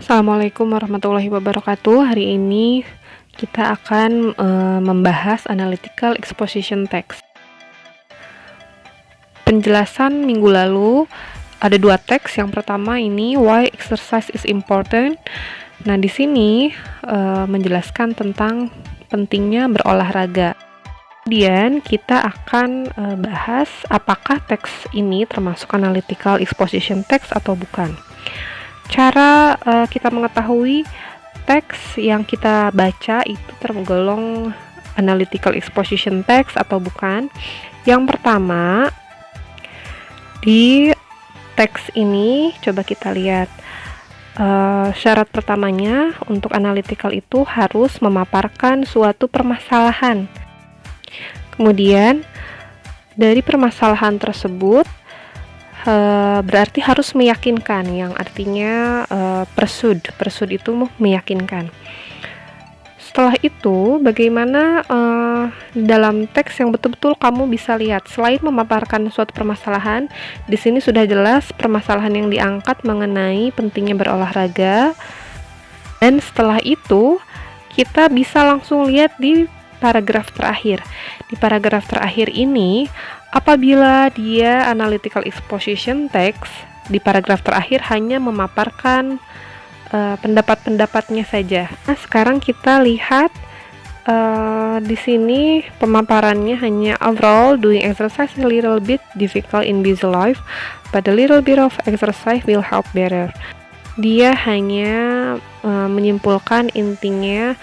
Assalamualaikum warahmatullahi wabarakatuh. Hari ini kita akan membahas analytical exposition text. Penjelasan minggu lalu ada dua teks. Yang pertama ini why exercise is important. Nah, di sini menjelaskan tentang pentingnya berolahraga. Kemudian kita akan bahas apakah teks ini termasuk analytical exposition text atau bukan. Cara kita mengetahui teks yang kita baca itu tergolong analytical exposition text atau bukan. Yang pertama, di teks ini coba kita lihat syarat pertamanya untuk analytical itu harus memaparkan suatu permasalahan. Kemudian dari permasalahan tersebut berarti harus meyakinkan, yang artinya persuade itu meyakinkan. Setelah itu, bagaimana dalam teks yang betul-betul kamu bisa lihat, selain memaparkan suatu permasalahan, di sini sudah jelas permasalahan yang diangkat mengenai pentingnya berolahraga. Dan setelah itu, kita bisa langsung lihat di paragraf terakhir. Di paragraf terakhir ini, apabila dia analytical exposition text, di paragraf terakhir hanya memaparkan pendapat-pendapatnya saja. Nah, sekarang kita lihat di sini pemaparannya hanya overall doing exercise a little bit difficult in busy life, but a little bit of exercise will help better. Dia hanya menyimpulkan intinya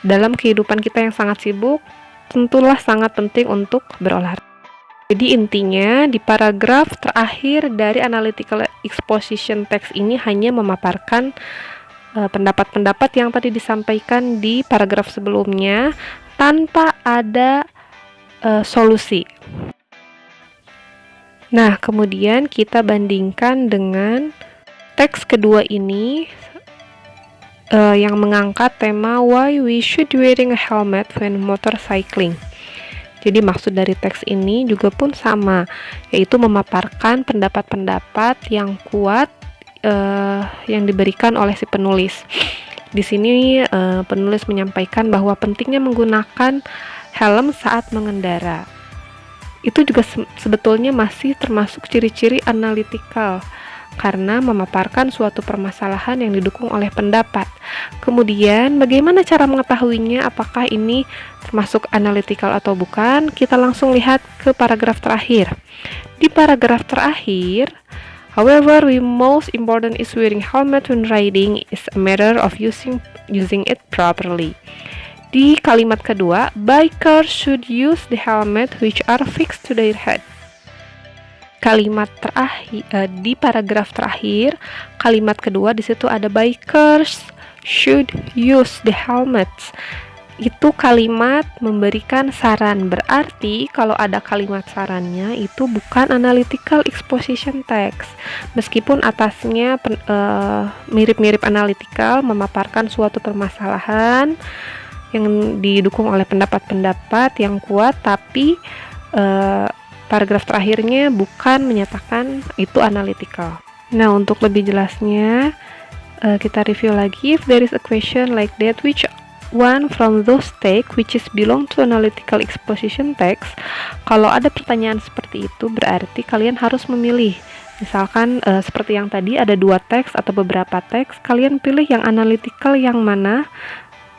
dalam kehidupan kita yang sangat sibuk, tentulah sangat penting untuk berolahraga. Jadi intinya di paragraf terakhir dari analytical exposition text ini hanya memaparkan pendapat-pendapat yang tadi disampaikan di paragraf sebelumnya tanpa ada solusi. Nah, kemudian kita bandingkan dengan teks kedua ini yang mengangkat tema why we should wearing a helmet when motorcycling. Jadi maksud dari teks ini juga pun sama, yaitu memaparkan pendapat-pendapat yang kuat yang diberikan oleh si penulis. Di sini penulis menyampaikan bahwa pentingnya menggunakan helm saat mengendara. Itu juga sebetulnya masih termasuk ciri-ciri analytical, karena memaparkan suatu permasalahan yang didukung oleh pendapat. Kemudian, bagaimana cara mengetahuinya apakah ini termasuk analytical atau bukan? Kita langsung lihat ke paragraf terakhir. Di paragraf terakhir, however, the most important is wearing helmet when riding is a matter of using it properly. Di kalimat kedua, bikers should use the helmet which are fixed to their head. Kalimat terakhir di paragraf terakhir, kalimat kedua di situ ada bikers should use the helmets. Itu kalimat memberikan saran, berarti kalau ada kalimat sarannya itu bukan analytical exposition text. Meskipun atasnya mirip-mirip analytical, memaparkan suatu permasalahan yang didukung oleh pendapat-pendapat yang kuat, tapi paragraf terakhirnya bukan menyatakan itu analytical. Nah, untuk lebih jelasnya kita review lagi. If there is a question like that, which one from those text which is belong to analytical exposition text? Kalau ada pertanyaan seperti itu, berarti kalian harus memilih. Misalkan seperti yang tadi ada dua teks atau beberapa teks, kalian pilih yang analytical yang mana,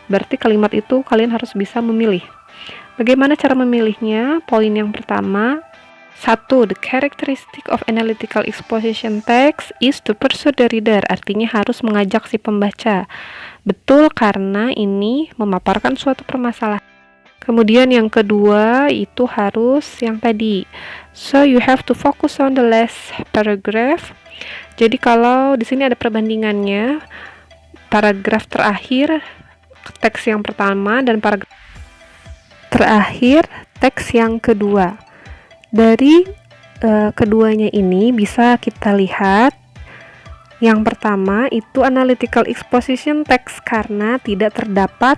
berarti kalimat itu kalian harus bisa memilih. Bagaimana cara memilihnya? Poin yang pertama, 1. The characteristic of analytical exposition text is to persuade the reader, artinya harus mengajak si pembaca. Betul, karena ini memaparkan suatu permasalahan. Kemudian yang kedua itu harus yang tadi. So you have to focus on the last paragraph. Jadi kalau di sini ada perbandingannya, paragraf terakhir teks yang pertama dan paragraf terakhir teks yang kedua. Dari keduanya ini bisa kita lihat, yang pertama itu analytical exposition text karena tidak terdapat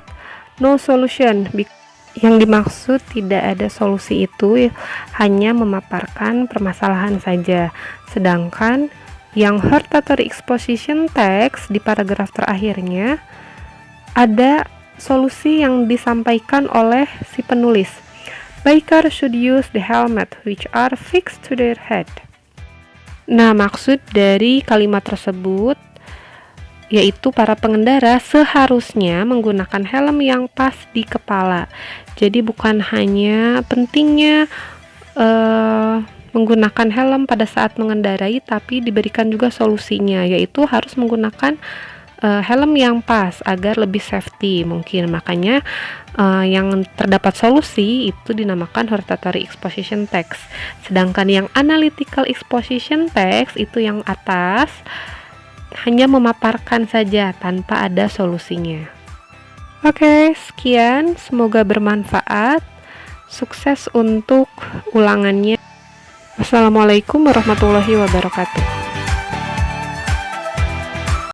no solution. Yang dimaksud tidak ada solusi itu hanya memaparkan permasalahan saja. Sedangkan Yang hortatory exposition text di paragraf terakhirnya ada solusi yang disampaikan oleh si penulis. Biker should use the helmet which are fixed to their head. Nah, maksud dari kalimat tersebut yaitu para pengendara seharusnya menggunakan helm yang pas di kepala. Jadi bukan hanya pentingnya menggunakan helm pada saat mengendarai, tapi diberikan juga solusinya, yaitu harus menggunakan helm yang pas agar lebih safety mungkin. Makanya yang terdapat solusi itu dinamakan hortatory exposition text. Sedangkan yang analytical exposition text itu yang atas hanya memaparkan saja tanpa ada solusinya. Oke, sekian, semoga bermanfaat. Sukses untuk ulangannya. Wassalamualaikum warahmatullahi wabarakatuh.